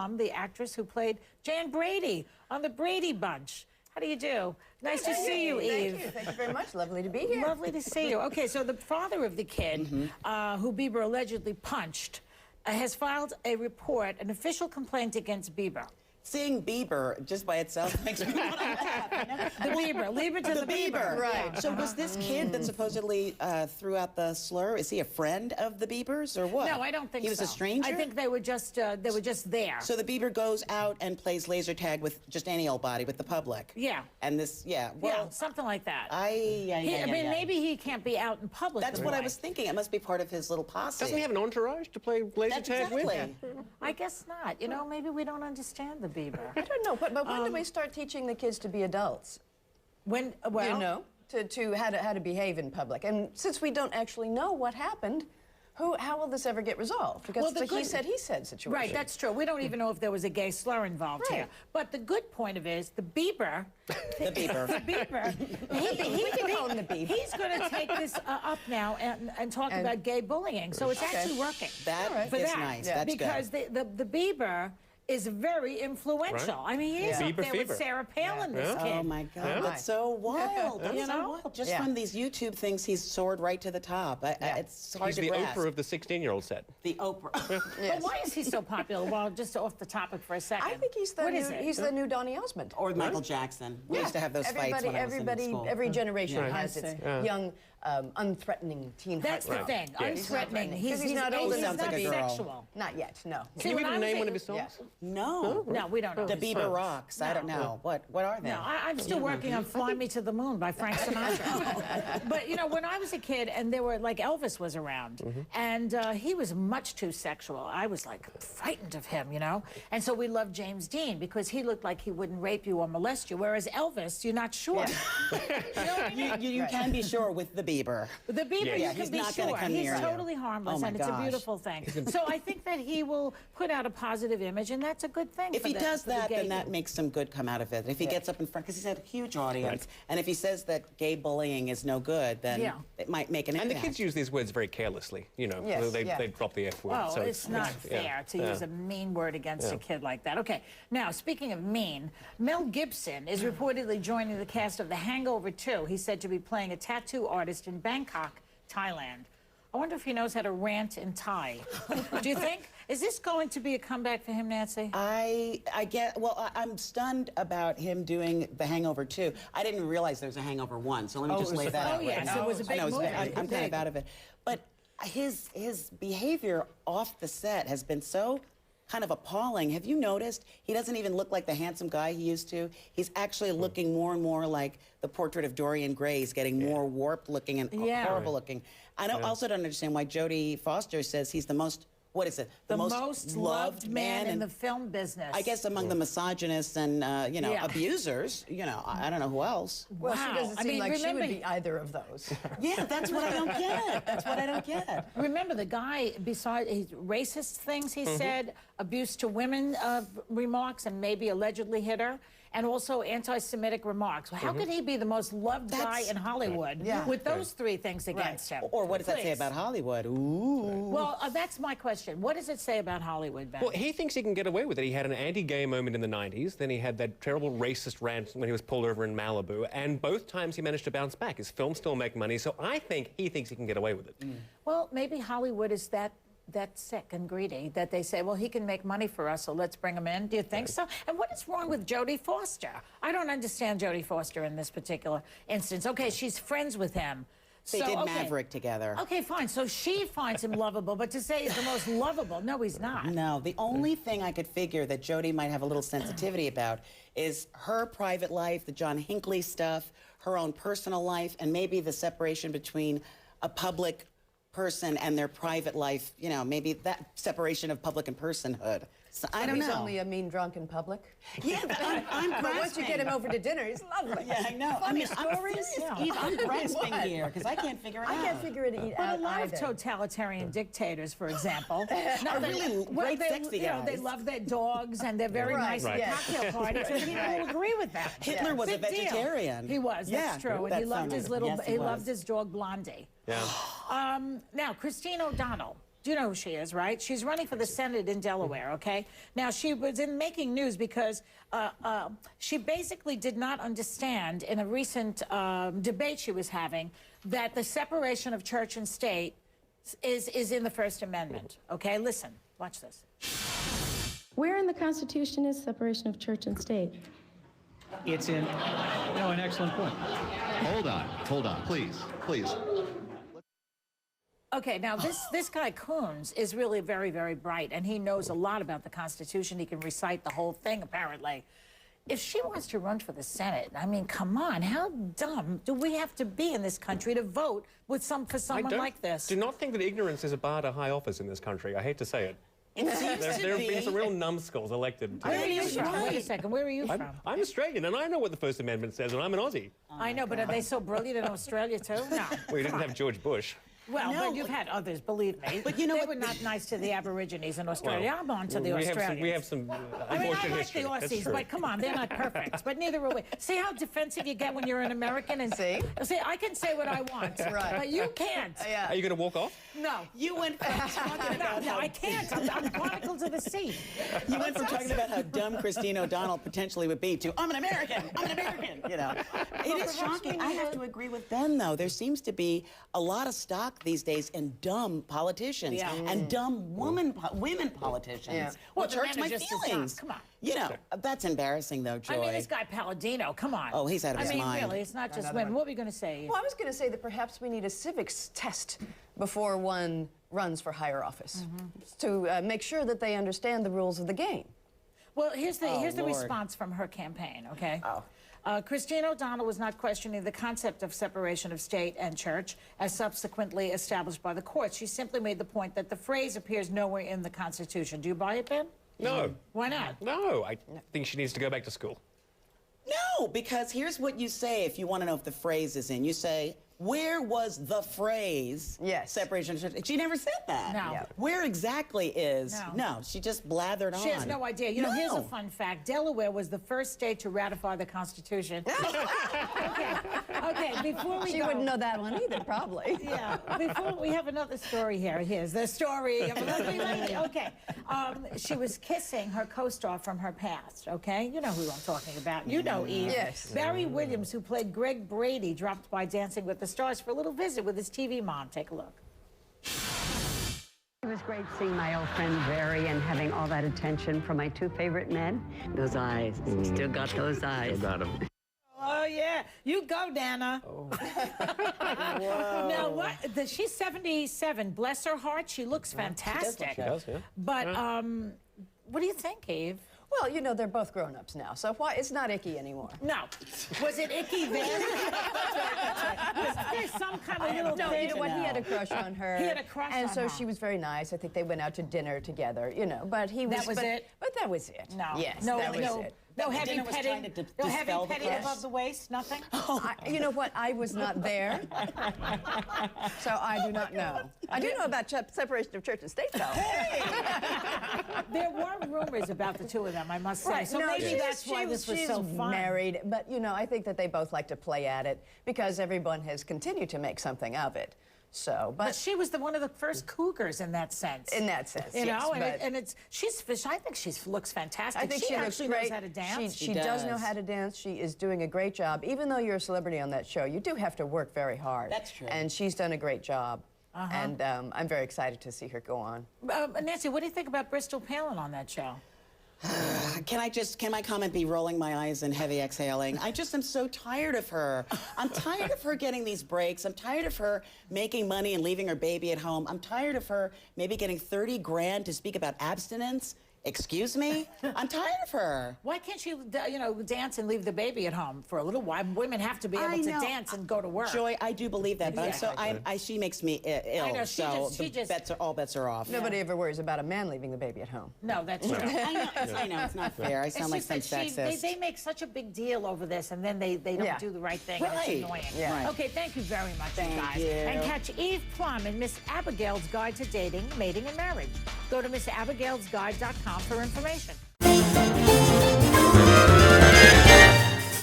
Plumb, the actress who played Jan Brady on The Brady Bunch. How do you do? Nice to see you, Eve. Thank you. Thank you very much. Lovely to be here. Lovely to see you. Okay, so the father of the kid, who Bieber allegedly punched, has filed a report, an official complaint against Bieber. Seeing Bieber just by itself makes me want to laugh. The Bieber, leave it to the Bieber. Right. So was this kid that supposedly threw out the slur, is he a friend of the Biebers or what? No, I don't think so. He was a stranger? I think they were just there. So the Bieber goes out and plays laser tag with just any old body, with the public? Yeah. And this, well... Yeah, something like that. I mean, maybe he can't be out in public. That's what I was thinking. It must be part of his little posse. Doesn't he have an entourage to play laser tag with? I guess not. You know, maybe we don't understand the Bieber. I don't know, but when do we start teaching the kids to be adults? When, well... You know, to how to behave in public. And since we don't actually know what happened, how will this ever get resolved? Because it's a he said situation. Right, that's true. We don't even know if there was a gay slur involved here. But the good point of it is the Bieber... The Bieber. We can call him the Bieber. He's going to take this up now and talk about gay bullying. So it's actually working. That is nice. Yeah. That's because good. the Bieber is very influential. Right. I mean, he is up there with Sarah Palin, this kid. Oh, my God. That's so wild. That's so wild. Just from these YouTube things, he's soared right to the top. It's hard to grasp. He's the Oprah of the 16-year-old set. The Oprah. But why is he so popular? Well, just off the topic for a second. I think he's the new Donny Osmond. Or Michael Jackson. We used to have those fights when I was in school. Every generation has its young, unthreatening teen. That's the thing. Unthreatening. He's not old enough to be sexual. Not yet, no. Can you even name one of his songs? No. No, we don't know. The Bieber Rocks. I don't know. What are they? No, I'm still working on Fly Me to the Moon by Frank Sinatra. But, you know, when I was a kid and there were, like, Elvis was around, and he was much too sexual. I was, like, frightened of him, you know? And so we loved James Dean because he looked like he wouldn't rape you or molest you, whereas Elvis, you're not sure. You can be sure with the Bieber. The Bieber, you can be sure. He's totally harmless, and it's a beautiful thing. So I think that he will put out a positive image, and that's a good thing. If he does that, then that makes some good come out of it. If he gets up in front, because he's had a huge audience, and if he says that gay bullying is no good, then it might make an impact. And the kids use these words very carelessly, you know. They drop the F word. Well, so it's not fair to use a mean word against a kid like that. Okay, now, speaking of mean, Mel Gibson is reportedly joining the cast of The Hangover 2. He's said to be playing a tattoo artist in Bangkok, Thailand. I wonder if he knows how to rant in Thai. Do you think? Is this going to be a comeback for him, Nancy? I'm stunned about him doing The Hangover 2. I didn't realize there was a Hangover 1, so let me just lay that out. Oh, yes, it was a big movie. I'm kind of out of it. But his behavior off the set has been so kind of appalling. Have you noticed he doesn't even look like the handsome guy he used to? He's actually looking more and more like the portrait of Dorian Gray. He's getting more warped looking and horrible looking. I also don't understand why Jodie Foster says he's the most, what is it? The most loved man in the film business. I guess among the misogynists and, you know, abusers. You know, I don't know who else. Well, she doesn't seem like she would be either of those. Yeah, that's what I don't get. That's what I don't get. Remember, the guy, besides racist things he said, abuse to women remarks, and maybe allegedly hit her, and also anti-Semitic remarks. Well, how could he be the most loved guy in Hollywood with those three things against him? Or what does that say about Hollywood? Ooh. Well, that's my question. What does it say about Hollywood, Ben? Well, he thinks he can get away with it. He had an anti-gay moment in the 90s, then he had that terrible racist rant when he was pulled over in Malibu, and both times he managed to bounce back. His films still make money, so I think he thinks he can get away with it. Well, maybe Hollywood is that sick and greedy that they say, well, he can make money for us, so let's bring him in. Do you think so? And what is wrong with Jodie Foster? I don't understand Jodie Foster in this particular instance. Okay, she's friends with him. They did Maverick together. Okay, fine. So she finds him lovable, but to say he's the most lovable, no, he's not. No, the only thing I could figure that Jodie might have a little sensitivity about is her private life, the John Hinckley stuff, her own personal life, and maybe the separation between a public person and their private life, you know, maybe that separation of public and personhood. So I don't know. He's only a mean drunk in public? Yeah, I'm But once you get him over to dinner, he's lovely. Yeah, I know. Funny stories. I'm grasping here, because I can't figure it out. I can't figure it out Well, a lot of totalitarian dictators, for example, are really great sexy guys. They love their dogs, and they're very nice at cocktail parties, and people will agree with that. Hitler was a vegetarian. He was, that's true, and he loved his little, he loved his dog Blondie. Yeah. Now, Christine O'Donnell Do you know who she is, right? She's running for the Senate in Delaware, okay? Now, she was in making news because she basically did not understand in a recent debate she was having that the separation of church and state is in the First Amendment, okay? Listen, watch this. Where in the Constitution is separation of church and state? It's in, an excellent point. Hold on, please. Okay, now this guy Coons is really very, very bright, and he knows a lot about the Constitution. He can recite the whole thing, apparently. If she wants to run for the Senate, I mean, come on, how dumb do we have to be in this country to vote for someone like this? I do not think that ignorance is a bar to high office in this country. I hate to say it. There have been some real numbskulls elected. Where are you from? Wait a second, where are you from? I'm Australian, and I know what the First Amendment says, and I'm an Aussie. I know, but are they so brilliant in Australia, too? No. We didn't have George Bush. Well, but you've had others, believe me. But you know they what? were not nice to the Aborigines in Australia. I'm on to the we Australians. We have some I mean, unfortunate I like history. the That's Aussies, true. but come on, they're not perfect. But neither are we. See how defensive you get when you're an American? And See? See, I can say what I want, Right. but you can't. Yeah. Are you going to walk off? No. You went from talking about No, I can't. I'm particle to the sea. You went from talking about how dumb Christine O'Donnell potentially would be to, I'm an American, you know. It is shocking. I have to agree with Ben, though. There seems to be a lot of stock these days in dumb politicians and dumb women politicians. Yeah. Well, Which the hurts men my are just as dumb. feelings. Come on. You know, that's embarrassing, though, Joy. I mean, this guy Palladino, come on. Oh, he's out of his mind. I mean, really, it's not just women. What were you going to say? Well, I was going to say that perhaps we need a civics test before one runs for higher office to make sure that they understand the rules of the game. Well, here's the Lord. response from her campaign, okay? Christine O'Donnell was not questioning the concept of separation of state and church as subsequently established by the courts. She simply made the point that the phrase appears nowhere in the Constitution. Do you buy it, Ben? No. Why not? No, I think she needs to go back to school. No, because here's what you say if you want to know if the phrase is in. You say, where was the phrase separation of church? She never said that. No. Yeah. Where exactly is? No. She just blathered on. She has no idea. You know, here's a fun fact. Delaware was the first state to ratify the Constitution. Okay, before we She go... wouldn't know that one either, probably. Yeah, before we have another story here. Here's the story of a lovely lady. Okay, she was kissing her co-star from her past, okay? You know who I'm talking about. You know Eve. Yes. Barry Williams, who played Greg Brady, dropped by Dancing with the Stars for a little visit with his TV mom. Take a look. It was great seeing my old friend Barry and having all that attention from my two favorite men. Those eyes. Still got those eyes. Still got him. Oh, yeah. You go, Dana. Whoa. Now, what? She's 77. Bless her heart. She looks fantastic. She does, yeah. But what do you think, Eve? Well, you know, they're both grown-ups now, so why it's not icky anymore. No. Was it icky then? Was there some kind of little No, thing? you know what? He had a crush on her. He had a crush and on so her. she was very nice. I think they went out to dinner together, you know, but he was... That was it? But that was it. No. Yes, no, that was no. it. No The heavy dinner was petting. trying to No heavy dispel the petting crush. above the waist. Nothing. You know what? I was not there, so I do not know. I do know about separation of church and state, though. There were rumors about the two of them, I must say. Right. So No, maybe that's why this was so she's fun. married, but you know, I think that they both like to play at it because everyone has continued to make something of it. So, But she was one of the first cougars in that sense. in that sense, You yes, know, but and she's I think she looks fantastic. I think she looks actually great. knows how to dance. She does know how to dance. She is doing a great job. Even though you're a celebrity on that show, you do have to work very hard. That's true. And she's done a great job. And I'm very excited to see her go on. Nancy, what do you think about Bristol Palin on that show? Can my comment be rolling my eyes and heavy exhaling? I just am so tired of her. I'm tired of her getting these breaks. I'm tired of her making money and leaving her baby at home. I'm tired of her maybe getting 30 grand to speak about abstinence. Excuse me? I'm tired of her. Why can't she, you know, dance and leave the baby at home for a little while? Women have to be able to dance and go to work. Joy, I do believe that, but Yeah. she makes me ill. I know, she all bets are off. Nobody ever worries about a man leaving the baby at home. No, that's true. I know, it's not fair. I sound like some sexist. They make such a big deal over this, and then they don't do the right thing, and Right. it's annoying. Yeah. Right. Okay, thank you very much, you Thank guys. you. And catch Eve Plumb in Miss Abigail's Guide to Dating, Mating, and Marriage. Go to missabigailsguide.com for information.